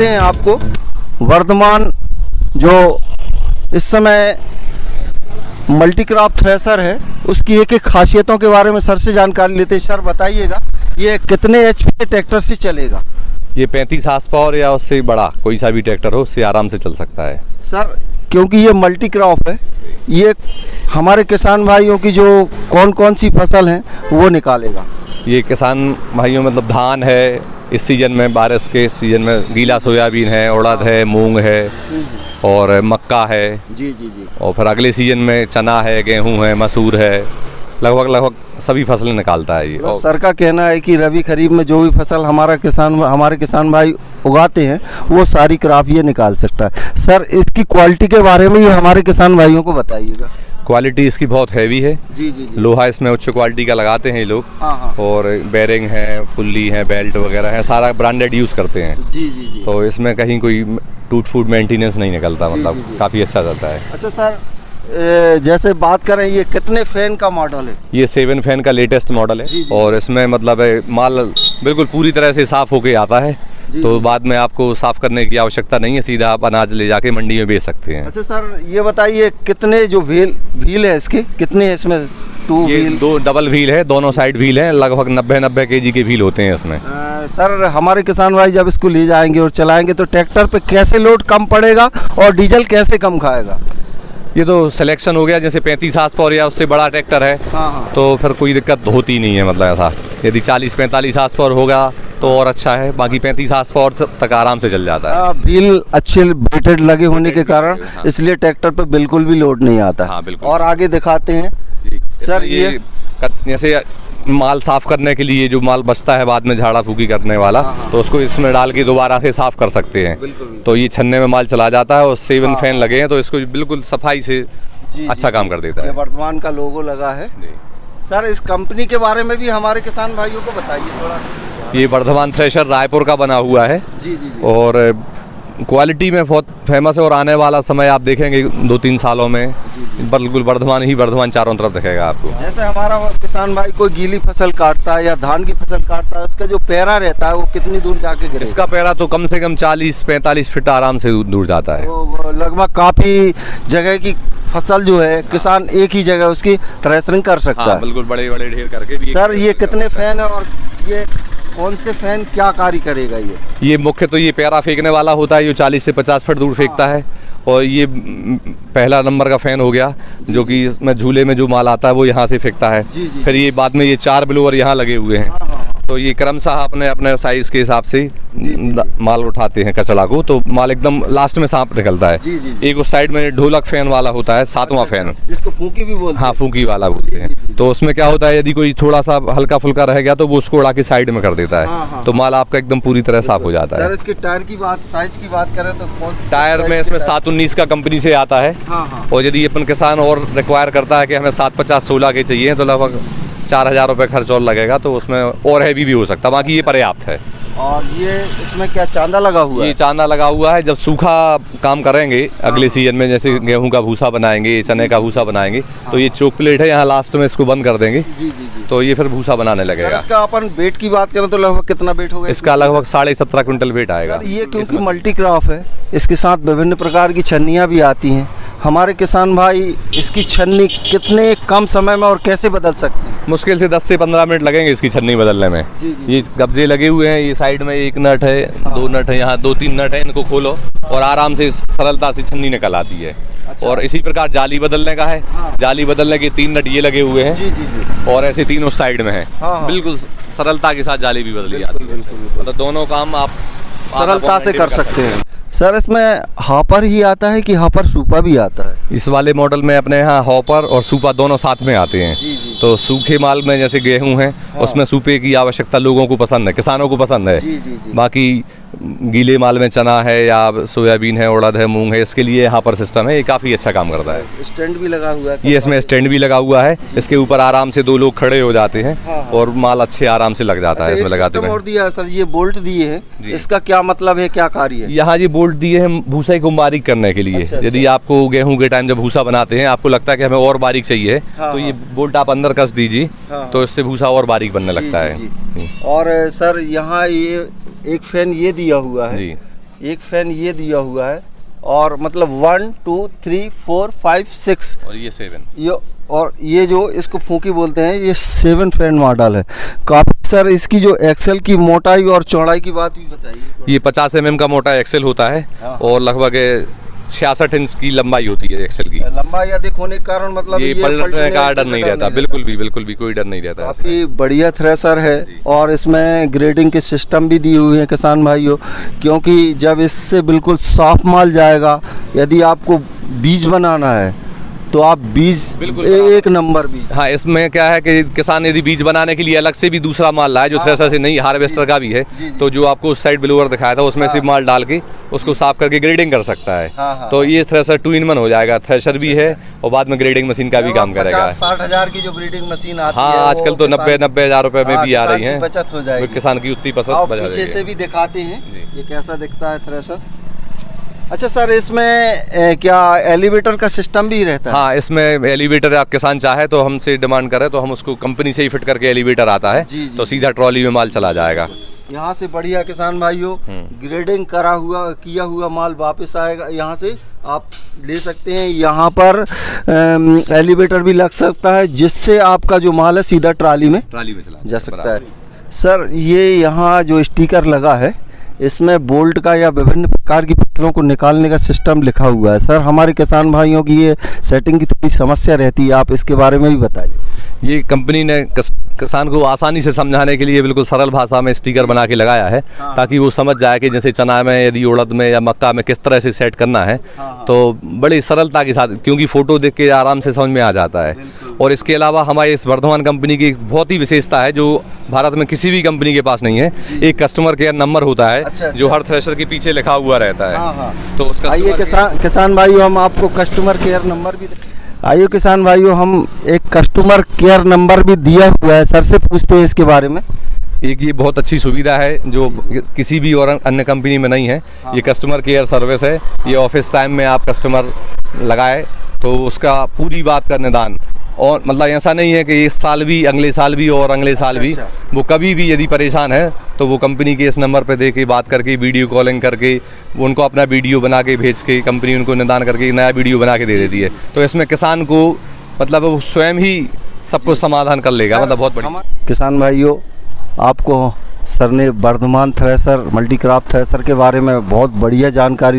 दिखाते हैं आपको वर्धमान जो इस समय मल्टीक्रॉप थ्रेशर है उसकी एक एक खासियतों के बारे में सर से जानकारी लेते हैं। सर बताइएगा ये कितने एचपी के ट्रैक्टर से चलेगा? ये 35 हार्स पावर या उससे बड़ा कोई सा भी ट्रैक्टर हो उससे आराम से चल सकता है। सर क्योंकि ये मल्टीक्रॉप है, ये हमारे किसान भाइयों की जो कौन कौन सी फसल है वो निकालेगा। ये किसान भाइयों मतलब धान है इस सीज़न में, बारिश के सीज़न में गीला सोयाबीन है, उड़द है, मूंग है और मक्का है। जी जी जी। और फिर अगले सीज़न में चना है, गेहूं है, मसूर है, लगभग सभी फसलें निकालता है ये। तो सर का कहना है कि रबी खरीफ में जो भी फसल हमारे किसान भाई उगाते हैं वो सारी क्रॉप ये निकाल सकता है। सर इसकी क्वालिटी के बारे में ये हमारे किसान भाइयों को बताइएगा। क्वालिटी इसकी बहुत हैवी है। जी जी जी। लोहा इसमें उच्च क्वालिटी का लगाते हैं ये लोग। हाँ। और बेरिंग है, पुल्ली है, बेल्ट वगैरह है, सारा ब्रांडेड यूज़ करते हैं। जी जी जी। तो इसमें कहीं कोई टूट फूट मेंटेनेंस नहीं निकलता, मतलब काफ़ी अच्छा जाता है। अच्छा सर जैसे बात करें ये कितने फैन का मॉडल है? ये 7 फैन का लेटेस्ट मॉडल है। जी। और इसमें मतलब माल बिल्कुल पूरी तरह से साफ़ होके आता है। तो बाद में आपको साफ़ करने की आवश्यकता नहीं है, सीधा आप अनाज ले जाके मंडी में बेच सकते हैं। अच्छा सर ये बताइए कितने जो व्हील है इसके कितने है इसमें? ये 2 डबल व्हील है, दोनों साइड व्हील है, लगभग 90 kg के व्हील होते हैं इसमें। सर हमारे किसान भाई जब इसको ले जाएंगे और चलाएंगे तो ट्रैक्टर पे कैसे लोड कम पड़ेगा और डीजल कैसे कम खाएगा? ये तो सिलेक्शन हो गया, जैसे 35 हार्स पावर या उससे बड़ा ट्रैक्टर है। हाँ। तो फिर कोई दिक्कत होती नहीं है, मतलब ऐसा यदि 40-45 हार्स पावर होगा तो और अच्छा है, बाकी 35 हार्स पावर तक आराम से चल जाता है। व्हील अच्छे वेटेड लगे होने के कारण इसलिए ट्रैक्टर पे बिल्कुल भी लोड नहीं आता। हाँ बिल्कुल। और आगे दिखाते हैं सर ये जैसे माल साफ करने के लिए जो माल बचता है बाद में झाड़ा फूकी करने वाला, तो उसको इसमें डाल के दोबारा से साफ कर सकते हैं। तो ये छन्ने में माल चला जाता है और 7 फैन लगे हैं तो इसको बिल्कुल सफाई से अच्छा काम कर देता है। वर्धमान का लोगो लगा है। सर इस कंपनी के बारे में भी हमारे किसान भाइयों को बताइए थोड़ा। ये वर्धमान थ्रेशर रायपुर का बना हुआ है। जी जी जी। और क्वालिटी में बहुत फेमस है और आने वाला समय आप देखेंगे 2-3 सालों में बिल्कुल वर्धमान चारों तरफ दिखेगा आपको। जैसे हमारा किसान भाई कोई गीली फसल काटता है या धान की फसल काटता है उसका जो पैरा रहता है वो कितनी दूर जाके गिरेगा? इसका पैरा तो कम से कम 40-45 फीट आराम से दूर जाता है। तो लगभग काफी जगह की फसल जो है किसान एक ही जगह उसकी थ्रेशरिंग कर सकता है। बिल्कुल बड़े बड़े ढेर करके। सर ये कितने फैन है और ये कौन से फैन क्या कार्य करेगा? ये मुख्य तो ये पैरा फेंकने वाला होता है, ये 40 से 50 फीट दूर फेंकता है। और ये पहला नंबर का फैन हो गया जो कि इसमें झूले में जो माल आता है वो यहाँ से फेंकता है। फिर ये बाद में ये 4 ब्लोअर यहाँ लगे हुए हैं। तो ये क्रमशः अपने साइज के हिसाब से माल उठाते हैं कचरा को, तो माल एकदम लास्ट में साफ निकलता है। एक उस साइड में ढोलक फैन वाला होता है, 7वां फैन, जिसको फूंकी भी बोलते हैं। हाँ फूंकी वाला बोलते हैं। तो उसमें क्या होता है यदि कोई थोड़ा सा हल्का फुल्का रह गया तो वो उसको उड़ा के साइड में कर देता है। तो माल आपका एकदम पूरी तरह साफ हो जाता है। सर इसके टायर की बात, साइज की बात करें तो कौन सा टायर में इसमें 719 का कंपनी से आता है। और यदि अपन किसान और रिक्वायर करता है कि हमें 750-16 के चाहिए तो लगभग 4000 रुपये खर्च और लगेगा, तो उसमें और हैवी भी हो सकता है, बाकी ये पर्याप्त है। और ये इसमें क्या चांदा लगा हुआ है? ये चांदा लगा हुआ है। जब सूखा काम करेंगे अगले सीजन में, जैसे गेहूं का भूसा बनाएंगे, चने का भूसा बनाएंगे, तो ये चोक प्लेट है, यहाँ लास्ट में इसको बंद कर देंगे। तो ये फिर भूसा बनाने लगेगा। इसका अपन वेट की बात करें तो लगभग कितना वेट होगा? इसका लगभग 17.5 क्विंटल वेट आएगा। ये क्योंकि मल्टी क्रॉप है इसके साथ विभिन्न प्रकार की छन्नियाँ भी आती हैं। हमारे किसान भाई इसकी छन्नी कितने कम समय में और कैसे बदल सकते हैं? मुश्किल से 10 से 15 मिनट लगेंगे इसकी छन्नी बदलने में। ये कब्जे लगे हुए हैं, ये साइड में 1 नट है, 2 नट है, यहाँ 2-3 नट है, इनको खोलो और आराम से सरलता से छन्नी निकल आती है। और इसी प्रकार जाली बदलने का है। जाली बदलने के 3 नट ये लगे हुए हैं और ऐसे 3 उस साइड में है। बिल्कुल सरलता के साथ जाली भी बदली जाती है। मतलब दोनों काम आप सरलता से कर सकते हैं। सर इसमें हॉपर ही आता है कि हॉपर सूपा भी आता है? इस वाले मॉडल में अपने यहाँ हॉपर और सूपा दोनों साथ में आते हैं। तो सूखे माल में जैसे गेहूं है उसमें सूपे की आवश्यकता लोगों को पसंद है, किसानों को पसंद है। बाकी गीले माल में चना है या सोयाबीन है, उड़द है, मूंग है, इसके लिए यहाँ पर सिस्टम है, ये काफ़ी अच्छा काम करता है। स्टैंड भी लगा हुआ है? ये इसमें स्टैंड भी लगा हुआ है। इसके ऊपर आराम से 2 लोग खड़े हो जाते हैं और माल अच्छे आराम से लग जाता है इसमें लगाते हुए। और दिया सर ये बोल्ट दिए हैं, इसका क्या मतलब है, क्या कार्य है? यहाँ ये बोल्ट दिए हैं भूसा को बारीक करने के लिए। यदि आपको गेहूं के टाइम जब भूसा बनाते हैं आपको लगता है कि हमें और बारीक चाहिए, तो ये बोल्ट आप अंदर कस दीजिए तो इससे भूसा और बारीक बनने लगता है। और सर यहाँ ये एक फैन ये दिया हुआ है, एक फैन ये दिया हुआ है और मतलब 1 2 3 4 5 6 और ये 7 ये, और ये जो इसको फूंकी बोलते हैं, ये 7 फैन मॉडल है काफ़ी। सर इसकी जो एक्सेल की मोटाई और चौड़ाई की बात भी बताइए। ये 50 mm का मोटा एक्सेल होता है और लगभग 66 इंच की लंबाई होती है एक्सेल की। लंबाई अधिक होने के कारण मतलब ये पलटने का डर नहीं रहता, बिल्कुल भी कोई डर नहीं रहता। काफ़ी बढ़िया थ्रेसर है और इसमें ग्रेडिंग के सिस्टम भी दिए हुए हैं किसान भाइयों, क्योंकि जब इससे बिल्कुल साफ माल जाएगा, यदि आपको बीज बनाना है तो आप बीज बिल्कुल एक नंबर बीज। हाँ, इसमें क्या है कि किसान यदि बीज बनाने के लिए अलग से भी दूसरा माल लाए जो थ्रेसर से नहीं, हार्वेस्टर का भी है, तो जो आपको उस साइड ब्लोअर दिखाया था उसमें से माल डाल के उसको साफ करके ग्रेडिंग कर सकता है। तो ये थ्रेसर 2 in 1 हो जाएगा, थ्रेसर भी है और बाद में ग्रेडिंग मशीन का भी काम करेगा। 50-60 हज़ार की जो ग्रेडिंग मशीन आती है, हाँ, आजकल तो 90-90 हज़ार रुपए में भी आ रही है, बचत हो जाएगी, किसान की उतनी पसंद बचा पीछे से भी दिखाते हैं ये कैसा दिखता है थ्रेसर। अच्छा सर, इसमें क्या एलिवेटर का सिस्टम भी रहता है? हाँ, इसमें एलिवेटर आप किसान चाहे तो हमसे डिमांड करे तो हम उसको कंपनी से ही फिट करके एलिवेटर आता है, तो सीधा ट्रॉली में माल चला जाएगा। यहाँ से बढ़िया किसान भाइयों ग्रेडिंग किया हुआ माल वापस आएगा, यहाँ से आप ले सकते हैं। यहाँ पर एलिवेटर भी लग सकता है जिससे आपका जो माल है सीधा ट्रॉली में चला जा सकता है। सर ये यहाँ जो स्टिकर लगा है इसमें बोल्ट का या विभिन्न प्रकार की फसलों को निकालने का सिस्टम लिखा हुआ है। सर हमारे किसान भाइयों की ये सेटिंग की थोड़ी समस्या रहती है, आप इसके बारे में भी बताइए। ये कंपनी ने किसान को आसानी से समझाने के लिए बिल्कुल सरल भाषा में स्टिकर बना के लगाया है, ताकि वो समझ जाए कि जैसे चना में यदि उड़द में या मक्का में किस तरह से सेट करना है। तो बड़ी सरलता के साथ, क्योंकि फ़ोटो देख के आराम से समझ में आ जाता है। और इसके अलावा हमारे इस वर्धमान कंपनी की एक बहुत ही विशेषता है जो भारत में किसी भी कंपनी के पास नहीं है। एक कस्टमर केयर नंबर होता है जो हर थ्रेशर के पीछे लिखा हुआ रहता है। तो उसका आइए किसान भाइयों हम आपको कस्टमर केयर नंबर भी आइए किसान भाइयों हम एक कस्टमर केयर नंबर भी दिया हुआ है, सर से पूछते हैं इसके बारे में। एक ये बहुत अच्छी सुविधा है जो किसी भी और अन्य कंपनी में नहीं है। ये कस्टमर केयर सर्विस है। ये ऑफिस टाइम में आप कस्टमर लगाए तो उसका पूरी बात का निदान, और मतलब ऐसा नहीं है कि इस साल भी अगले साल भी और अगले साल भी, वो कभी भी यदि परेशान है तो वो कंपनी के इस नंबर पे दे के बात करके वीडियो कॉलिंग करके उनको अपना वीडियो बना के भेज के कंपनी उनको निदान करके नया वीडियो बना के दे देती है। तो इसमें किसान को मतलब वो स्वयं ही सब कुछ समाधान कर लेगा, मतलब बहुत बढ़िया। किसान भाइयों आपको सर ने वर्धमान थ्रेसर मल्टीक्रॉप थ्रेसर के बारे में बहुत बढ़िया जानकारी